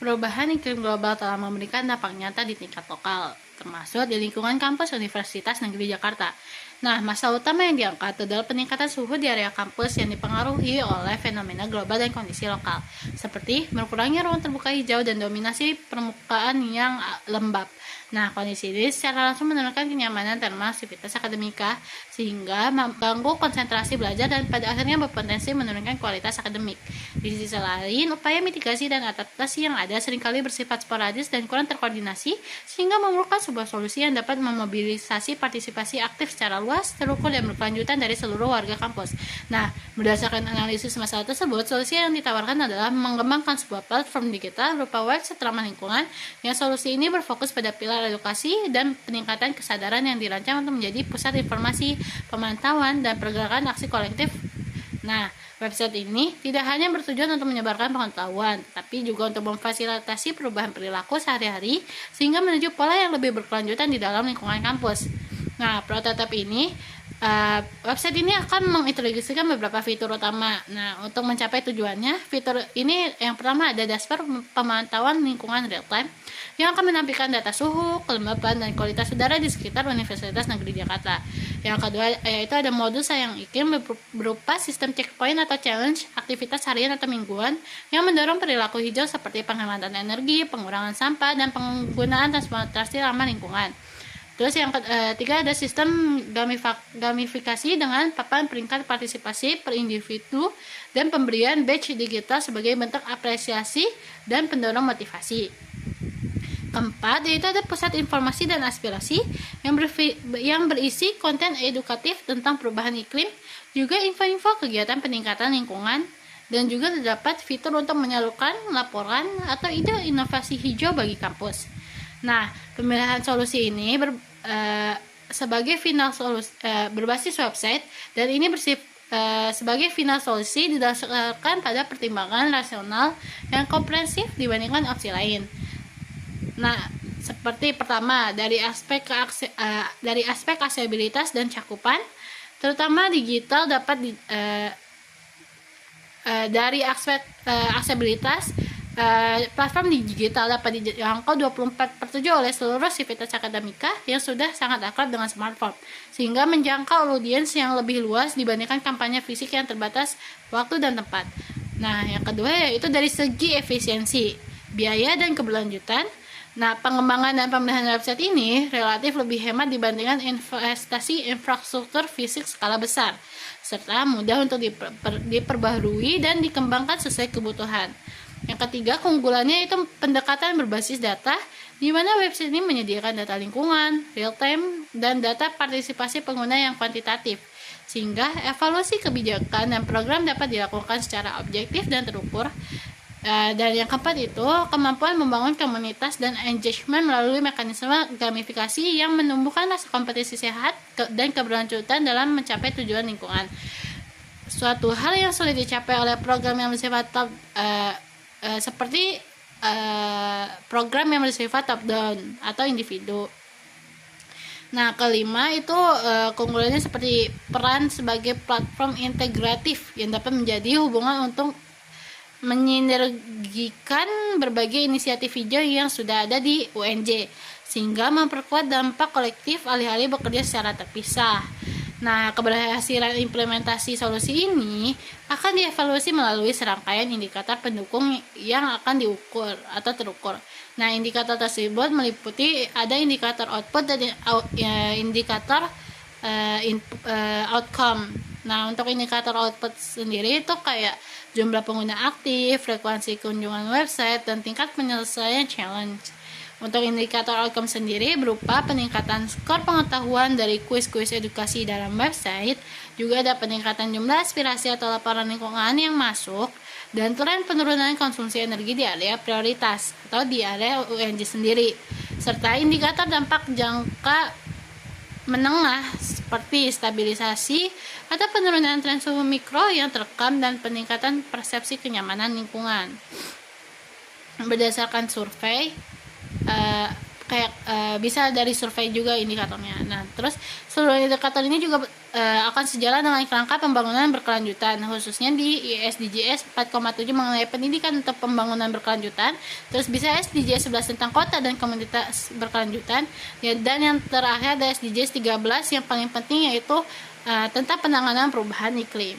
Perubahan iklim global telah memberikan dampak nyata di tingkat lokal, termasuk di lingkungan kampus Universitas Negeri Jakarta. Nah, masalah utama yang diangkat adalah peningkatan suhu di area kampus yang dipengaruhi oleh fenomena global dan kondisi lokal, seperti berkurangnya ruang terbuka hijau dan dominasi permukaan yang lembab. Nah, kondisi ini secara langsung menurunkan kenyamanan terma aktivitas akademika, sehingga mengganggu konsentrasi belajar dan pada akhirnya berpotensi menurunkan kualitas akademik. Di sisi lain, upaya mitigasi dan adaptasi yang ada seringkali bersifat sporadis dan kurang terkoordinasi, sehingga memerlukan sebuah solusi yang dapat memobilisasi partisipasi aktif secara luas, terukur, dan berkelanjutan dari seluruh warga kampus. Nah, berdasarkan analisis masalah tersebut, solusi yang ditawarkan adalah mengembangkan sebuah platform digital berupa website ramah lingkungan, yang solusi ini berfokus pada pilar edukasi dan peningkatan kesadaran yang dirancang untuk menjadi pusat informasi, pemantauan, dan pergerakan aksi kolektif. Nah, website ini tidak hanya bertujuan untuk menyebarkan pengetahuan, tapi juga untuk memfasilitasi perubahan perilaku sehari-hari sehingga menuju pola yang lebih berkelanjutan di dalam lingkungan kampus. Nah, prototipe ini website ini akan mengintegrasikan beberapa fitur utama. Nah, untuk mencapai tujuannya, fitur ini yang pertama ada dashboard pemantauan lingkungan real time yang akan menampilkan data suhu, kelembaban, dan kualitas udara di sekitar Universitas Negeri Jakarta. Yang kedua yaitu ada modul sayang iklim berupa sistem checkpoint atau challenge aktivitas harian atau mingguan yang mendorong perilaku hijau seperti penghematan energi, pengurangan sampah, dan penggunaan transportasi ramah lingkungan. Terus yang ketiga ada sistem gamifikasi dengan papan peringkat partisipasi per individu dan pemberian badge digital sebagai bentuk apresiasi dan pendorong motivasi. Keempat, yaitu ada pusat informasi dan aspirasi yang berisi konten edukatif tentang perubahan iklim, juga info-info kegiatan peningkatan lingkungan, dan juga terdapat fitur untuk menyalurkan laporan atau ide inovasi hijau bagi kampus. Nah, pemilihan solusi ini sebagai final solusi berbasis website, dan ini sebagai final solusi didasarkan pada pertimbangan rasional yang komprehensif dibandingkan opsi lain. Nah, seperti pertama dari aspek aksesibilitas dan cakupan, terutama digital dapat dari aspek aksesibilitas, platform digital dapat dijangkau 24/7 oleh seluruh sivitas akademika yang sudah sangat akrab dengan smartphone, sehingga menjangkau audiens yang lebih luas dibandingkan kampanye fisik yang terbatas waktu dan tempat. Nah, yang kedua yaitu dari segi efisiensi, biaya, dan keberlanjutan. Nah, pengembangan dan pemeliharaan website ini relatif lebih hemat dibandingkan investasi infrastruktur fisik skala besar, serta mudah untuk diperbaharui dan dikembangkan sesuai kebutuhan. Yang ketiga, keunggulannya itu pendekatan berbasis data, di mana website ini menyediakan data lingkungan, real time, dan data partisipasi pengguna yang kuantitatif, sehingga evaluasi kebijakan dan program dapat dilakukan secara objektif dan terukur. Dan yang keempat itu kemampuan membangun komunitas dan engagement melalui mekanisme gamifikasi yang menumbuhkan rasa kompetisi sehat dan keberlanjutan dalam mencapai tujuan lingkungan. Suatu hal yang sulit dicapai oleh program yang bersifat seperti program yang bersifat top down atau individu. Nah, kelima itu keunggulannya seperti peran sebagai platform integratif yang dapat menjadi hubungan untuk mensinergikan berbagai inisiatif hijau yang sudah ada di UNJ, sehingga memperkuat dampak kolektif alih-alih bekerja secara terpisah. Nah, keberhasilan implementasi solusi ini akan dievaluasi melalui serangkaian indikator pendukung yang akan diukur atau terukur. Nah, indikator tersebut meliputi ada indikator output dan indikator outcome. Nah, untuk indikator output sendiri itu kayak jumlah pengguna aktif, frekuensi kunjungan website, dan tingkat penyelesaian challenge. Untuk indikator outcome sendiri berupa peningkatan skor pengetahuan dari kuis-kuis edukasi dalam website, juga ada peningkatan jumlah aspirasi atau laporan lingkungan yang masuk, dan tren penurunan konsumsi energi di area prioritas atau di area UNJ sendiri, serta indikator dampak jangka menengah seperti stabilisasi atau penurunan tren suhu mikro yang terekam dan peningkatan persepsi kenyamanan lingkungan. Berdasarkan survei kayak bisa dari survei juga indikatornya. Nah, terus seluruh indikator ini juga akan sejalan dengan kerangka pembangunan berkelanjutan, khususnya di SDGs 4,7 mengenai pendidikan untuk pembangunan berkelanjutan. Terus bisa SDGs 11 tentang kota dan komunitas berkelanjutan. Ya, dan yang terakhir ada SDGs 13 yang paling penting, yaitu tentang penanganan perubahan iklim.